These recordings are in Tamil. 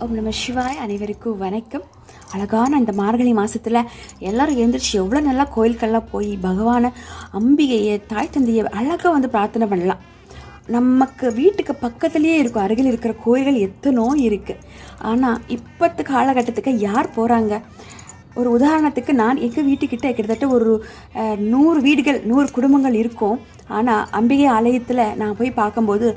ஓம் நம சிவாய். அனைவருக்கும் வணக்கம். அழகான இந்த மார்கழி மாதத்தில் எல்லோரும் எழுந்திரிச்சு எவ்வளோ நல்லா கோயிலுக்கெல்லாம் போய் பகவானை அம்பிகையை தாய் தந்தையை அழகாக பிரார்த்தனை பண்ணலாம். நமக்கு வீட்டுக்கு பக்கத்துலேயே இருக்கும், அருகில் இருக்கிற கோயில்கள் எத்தனோ இருக்குது. ஆனால் இப்போத்து காலகட்டத்துக்கு யார் போகிறாங்க? ஒரு உதாரணத்துக்கு நான் எங்கள் வீட்டுக்கிட்ட கிட்டத்தட்ட ஒரு 100 வீடுகள் 100 குடும்பங்கள் இருக்கும். ஆனால் அம்பிகை ஆலயத்தில் நான் போய் பார்க்கும்போது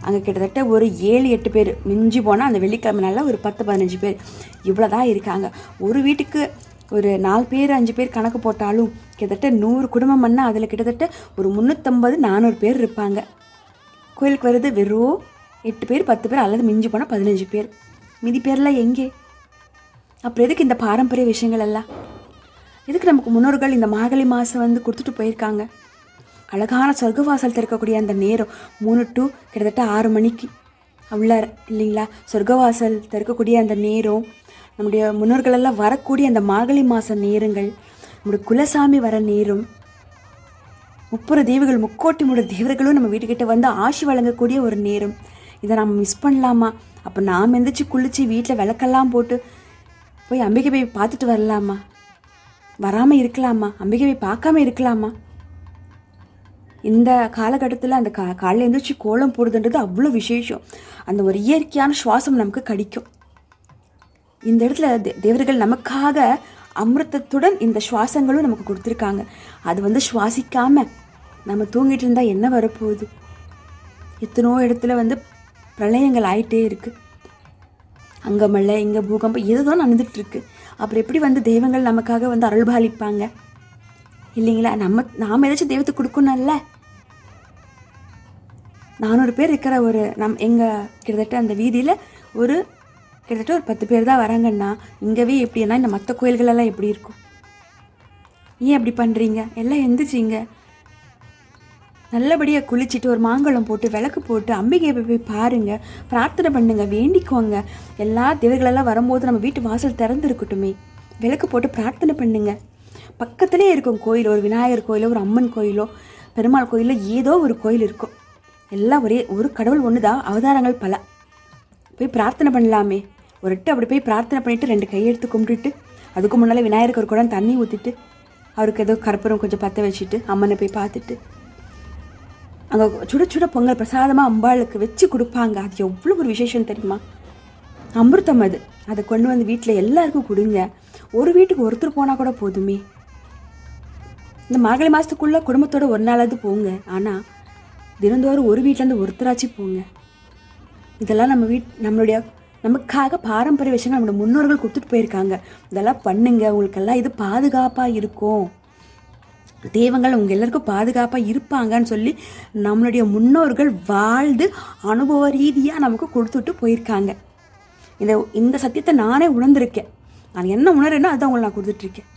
அங்கே கிட்டத்தட்ட ஒரு 7-8 பேர், மிஞ்சி போனால் அந்த வெள்ளிக்கிழமை நாளில் ஒரு 10-15 பேர் இவ்வளோ தான் இருக்காங்க. ஒரு வீட்டுக்கு ஒரு 4 பேர் 5 பேர் கணக்கு போட்டாலும் கிட்டத்தட்ட 100 குடும்பம் பண்ணால் அதில் கிட்டத்தட்ட ஒரு 350-400 பேர் இருப்பாங்க. கோயிலுக்கு வருது வெறும் 8 பேர் 10 பேர் அல்லது மிஞ்சி போனால் 15 பேர். மீதி பேர்லாம் எங்கே? அப்புறம் எதுக்கு இந்த பாரம்பரிய விஷயங்கள் எல்லாம்? எதுக்கு நமக்கு முன்னோர்கள் இந்த மார்கழி மாதம் கொடுத்துட்டு போயிருக்காங்க? அழகான சொர்க்கவாசல் திறக்கக்கூடிய அந்த நேரம் 3 to கிட்டத்தட்ட 6 மணிக்கு உள்ளார இல்லைங்களா? சொர்க்கவாசல் திறக்கக்கூடிய அந்த நேரம், நம்முடைய முன்னோர்களெல்லாம் வரக்கூடிய அந்த மார்கழி மாத நேரங்கள், நம்முடைய குலசாமி வர நேரம், 30 தேவிகள் 3 தேவர்களும் நம்ம வீட்டுக்கிட்ட ஆசி வழங்கக்கூடிய ஒரு நேரம். இதை நம்ம மிஸ் பண்ணலாமா? அப்போ நாம் எந்திரிச்சு குளித்து வீட்டில் விளக்கெல்லாம் போட்டு போய் அம்பிகை போய் பார்த்துட்டு வரலாமா? வராமல் இருக்கலாமா? அம்பிகை போய் பார்க்காம இருக்கலாமா? இந்த காலகட்டத்தில் அந்த காலையில் எழுந்திரிச்சு கோலம் போடுறதுன்றது அவ்வளோ விசேஷம். அந்த ஒரு இயற்கையான சுவாசம் நமக்கு கிடைக்கும். இந்த இடத்துல தேவர்கள் நமக்காக அமிர்தத்துடன் இந்த சுவாசங்களும் நமக்கு கொடுத்துருக்காங்க. அது சுவாசிக்காமல் நம்ம தூங்கிட்டு இருந்தால் என்ன வரப்போகுது? எத்தனோ இடத்துல பிரளயங்கள் ஆகிட்டே இருக்குது. அங்கே மழை, இங்கே பூகம்பம், எதுதான் நடந்துகிட்ருக்கு. அப்புறம் எப்படி தெய்வங்கள் நமக்காக அருள்பாலிப்பாங்க இல்லைங்களா? நாம் ஏதாச்சும் தெய்வத்துக்கு கொடுக்கணும்ல. 400 பேர் இருக்கிற ஒரு எங்கள் கிட்டத்தட்ட அந்த வீதியில் கிட்டத்தட்ட ஒரு 10 பேர் தான் வராங்கன்னா, இங்கேவே எப்படின்னா இந்த மற்ற கோயில்களெல்லாம் எப்படி இருக்கும்? ஏன் அப்படி பண்ணுறீங்க? எல்லாம் எந்திரிச்சிங்க, நல்லபடியாக குளிச்சுட்டு ஒரு மாங்கலம் போட்டு விளக்கு போட்டு அம்பிகையை போய் பாருங்கள், பிரார்த்தனை பண்ணுங்க, வேண்டிக்கோங்க. எல்லா தேவர்களெல்லாம் வரும்போது நம்ம வீட்டு வாசல் திறந்து இருக்கட்டுமே, விளக்கு போட்டு பிரார்த்தனை பண்ணுங்க. பக்கத்துலேயே இருக்கும் கோயில், ஒரு விநாயகர் கோயிலோ ஒரு அம்மன் கோயிலோ பெருமாள் கோயிலோ ஏதோ ஒரு கோயில் இருக்கும். எல்லாம் ஒரு கடவுள் ஒன்று தான், அவதாரங்கள் பல. போய் பிரார்த்தனை பண்ணலாமே. அப்படி போய் பிரார்த்தனை பண்ணிவிட்டு 2 கையெடுத்து கும்பிட்டுட்டு அதுக்கு முன்னால் விநாயகருக்கு ஒரு குடம் தண்ணி ஊற்றிட்டு அவருக்கு ஏதோ கற்பூரம் கொஞ்சம் பற்ற வச்சுட்டு அம்மனை போய் பார்த்துட்டு அங்கே சுட சுட பொங்கல் பிரசாதமாக அம்பாளுக்கு வச்சு கொடுப்பாங்க. அது எவ்வளோ ஒரு விசேஷம் தெரியுமா? அமிர்தம் அது. அதை கொண்டு வீட்டில் எல்லாருக்கும் கொடுங்க. ஒரு வீட்டுக்கு ஒருத்தர் போனால் கூட போதுமே. இந்த மார்கழி மாதத்துக்குள்ளே குடும்பத்தோடு ஒரு நாளாவது போங்க. ஆனால் தினந்தோறும் ஒரு வீட்டிலேருந்து ஒருத்தராச்சும் போங்க. இதெல்லாம் நமக்காக பாரம்பரிய விஷயங்கள் நம்மளோட முன்னோர்கள் கொடுத்துட்டு போயிருக்காங்க. இதெல்லாம் பண்ணுங்க. உங்களுக்கெல்லாம் இது பாதுகாப்பாக இருக்கும். தெய்வங்கள் உங்கள் எல்லாருக்கும் பாதுகாப்பாக இருப்பாங்கன்னு சொல்லி நம்மளுடைய முன்னோர்கள் வாழ்ந்து அனுபவ ரீதியாக நமக்கு கொடுத்துட்டு போயிருக்காங்க. இந்த சத்தியத்தை நானே உணர்ந்திருக்கேன். நான் என்ன உணர்றேனோ அதுதான் உங்களுக்கு நான் கொடுத்துட்ருக்கேன்.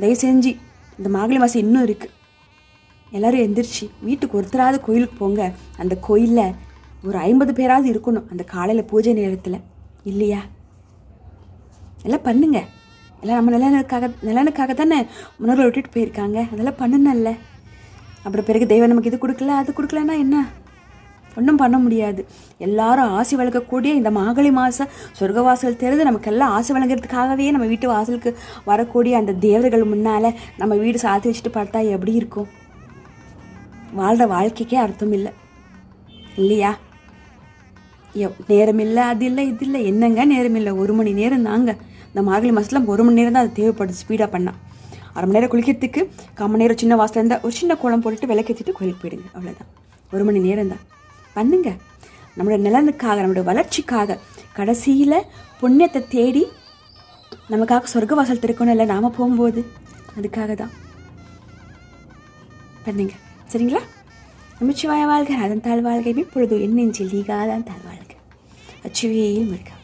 தயவு செஞ்சு இந்த மார்கழி மாதம் இன்னும் இருக்குது. எல்லோரும் எந்திரிச்சு வீட்டுக்கு ஒருத்தராவது கோயிலுக்கு போங்க. அந்த கோயிலில் ஒரு 50 பேராவது இருக்கணும் அந்த காலையில் பூஜை நேரத்தில், இல்லையா? எல்லாம் பண்ணுங்க. எல்லாம் நம்ம நலனுக்காக தானே முன்னோர்கள் விட்டுட்டு போயிருக்காங்க. அதெல்லாம் பண்ணணும்ல. அப்புறம் பிறகு தெய்வம் நமக்கு இது கொடுக்கல அது கொடுக்கலன்னா என்ன? ஒன்றும் பண்ண முடியாது. எல்லாரும் ஆசி வழங்கக்கூடிய இந்த மார்கழி மாதம் சொர்க்கவாசல் தெரிந்து நமக்கெல்லாம் ஆசி வழங்குறதுக்காகவே நம்ம வீட்டு வாசலுக்கு வரக்கூடிய அந்த தேவர்கள் முன்னால் நம்ம வீடு சாத்தி வச்சுட்டு பார்த்தா எப்படி இருக்கும்? வாழ்கிற வாழ்க்கைக்கே அர்த்தம் இல்லை, இல்லையா? நேரம் இல்லை, அது இல்லை, இது இல்லை. என்னங்க நேரம் இல்லை? 1 மணி நேரம் தாங்க. இந்த மார்கழி மாதத்தில் 1 மணி நேரம் தான் அது தேவைப்படுது. ஸ்பீடாக பண்ணால் 1/2 மணி நேரம் குளிக்கிறதுக்கு 1/4 மணி நேரம் சின்ன வாசல் இருந்தால் ஒரு சின்ன கோலம் போட்டுட்டு விளக்கேற்றிட்டு கோயிலுக்கு போயிடுங்க. அவ்வளோதான். 1 மணி நேரம் தான். பண்ணுங்க. நம்மளோட நலனுக்காக, நம்மளோட வளர்ச்சிக்காக. கடைசியில் புண்ணியத்தை தேடி நமக்காக சொர்க்க வாசல் திறக்கணும் இல்லை நாம் போகும்போது, அதுக்காக தான் பண்ணுங்க. சரிங்களா? நமச்சிவாய வாழ்க, அதன் தாழ் வாழ்கை, இப்பொழுது என் நெஞ்சில் நீகாதான் தாழ் வாழ்க. அச்சுவேல் முருகா.